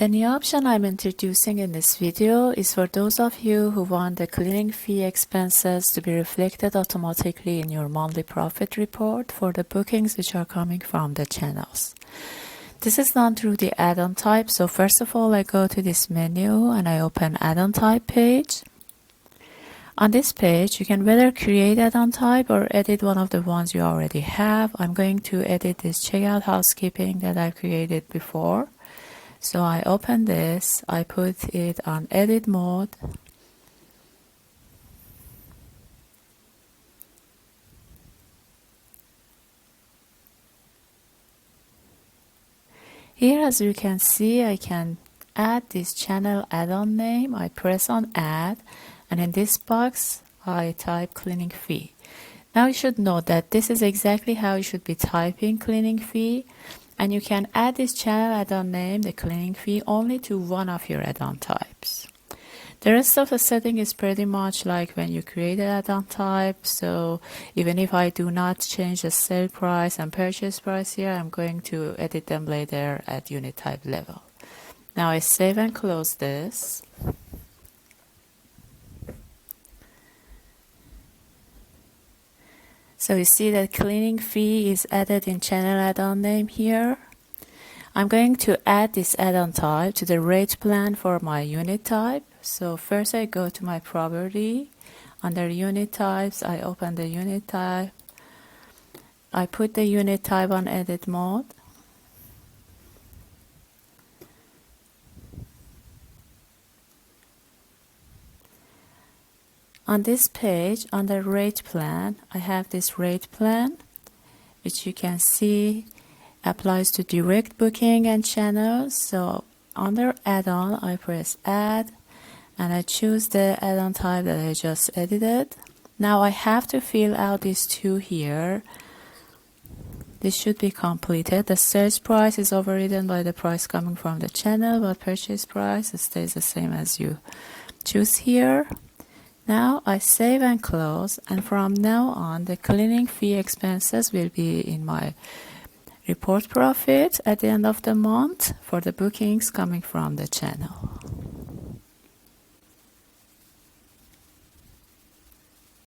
The new option I'm introducing in this video is for those of you who want the cleaning fee expenses to be reflected automatically in your monthly profit report for the bookings which are coming from the channels. This is done through the add-on type. So first of all, I go to this menu and I open add-on type page. On this page, you can whether create add-on type or edit one of the ones you already have. I'm going to edit this checkout housekeeping that I created before. So I open this, I put it on edit mode. Here, as you can see, I can add this channel add-on name. I press on add, and in this box, I type cleaning fee. Now you should note that this is exactly how you should be typing cleaning fee. And you can add this channel add-on name, the cleaning fee, only to one of your add-on types. The rest of the setting is pretty much like when you create an add-on type. So even if I do not change the sale price and purchase price here, I'm going to edit them later at unit type level. Now I save and close this. So you see that cleaning fee is added in channel add-on name here. I'm going to add this add-on type to the rate plan for my unit type. So first I go to my property. Under unit types, I open the unit type. I put the unit type on edit mode. On this page, under rate plan, I have this rate plan, which you can see applies to direct booking and channels. So under add-on, I press add, and I choose the add-on type that I just edited. Now I have to fill out these two here. This should be completed. The search price is overridden by the price coming from the channel, but purchase price stays the same as you choose here. Now I save and close, and from now on the cleaning fee expenses will be in my report profit at the end of the month for the bookings coming from the channel.